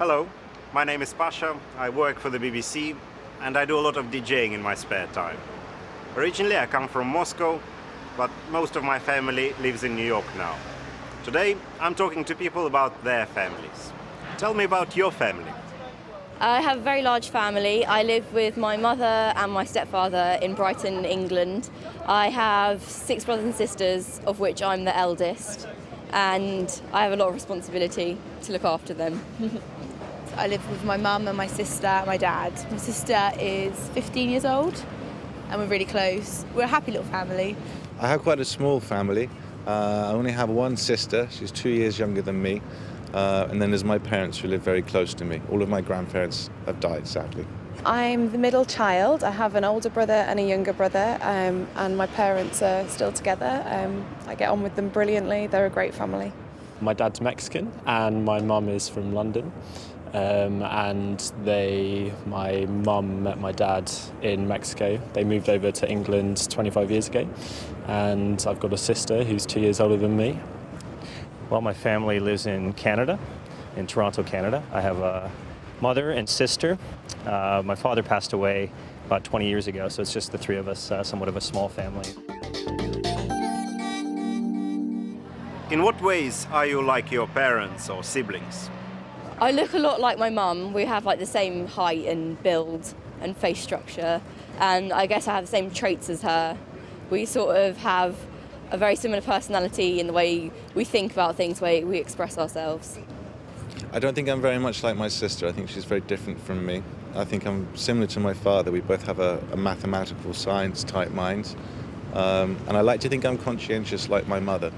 Hello, my name is Pasha, I work for the BBC and I do a lot of DJing in my spare time. Originally I come from Moscow, but most of my family lives in New York now. Today I'm talking to people about their families. Tell me about your family. I have a very large family. I live with my mother and my stepfather in Brighton, England. I have 6 brothers and sisters, of which I'm the eldest, and I have a lot of responsibility to look after them. I live with my mum and my sister and my dad. My sister is 15 years old and we're really close. We're a happy little family. I have quite a small family. I only have one sister. She's 2 years younger than me. And then there's my parents who live very close to me. All of my grandparents have died, sadly. I'm the middle child. I have an older brother and a younger brother, and my parents are still together. I get on with them brilliantly. They're a great family. My dad's Mexican and my mum is from London. My mum met my dad in Mexico. They moved over to England 25 years ago. And I've got a sister who's 2 years older than me. Well, my family lives in Canada, in Toronto, Canada. I have a mother and sister. My father passed away about 20 years ago, so it's just the three of us, somewhat of a small family. In what ways are you like your parents or siblings? I look a lot like my mum. We have like the same height and build and face structure, and I guess I have the same traits as her. We sort of have a very similar personality in the way we think about things, the way we express ourselves. I don't think I'm very much like my sister. I think she's very different from me. I think I'm similar to my father. We both have a mathematical science type mind. And I like to think I'm conscientious like my mother.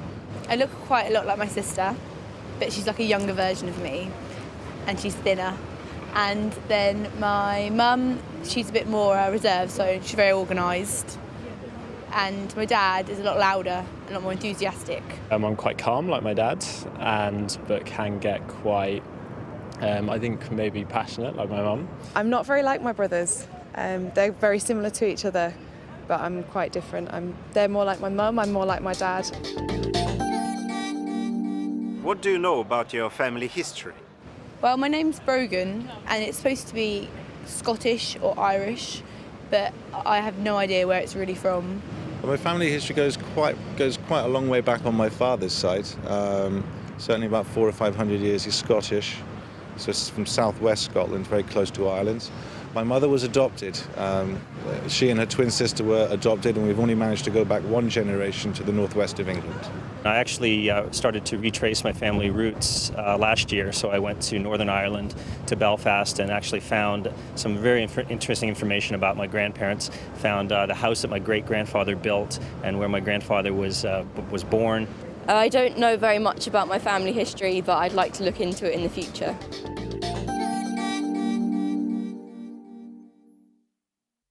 I look quite a lot like my sister, but she's like a younger version of me and she's thinner. And then my mum, she's a bit more reserved, so she's very organised. And my dad is a lot louder, a lot more enthusiastic. I'm quite calm like my dad, but can get quite, I think maybe passionate like my mum. I'm not very like my brothers. They're very similar to each other, but I'm quite different. They're more like my mum, I'm more like my dad. What do you know about your family history? Well, my name's Brogan and it's supposed to be Scottish or Irish, but I have no idea where it's really from. Well, my family history goes quite a long way back on my father's side. Certainly about 400 or 500 years. He's Scottish, so it's from southwest Scotland, very close to Ireland. My mother was adopted. She and her twin sister were adopted, and we've only managed to go back one generation to the northwest of England. I actually started to retrace my family roots last year, so I went to Northern Ireland, to Belfast, and actually found some very interesting information about my grandparents. Found the house that my great-grandfather built and where my grandfather was born. I don't know very much about my family history, but I'd like to look into it in the future.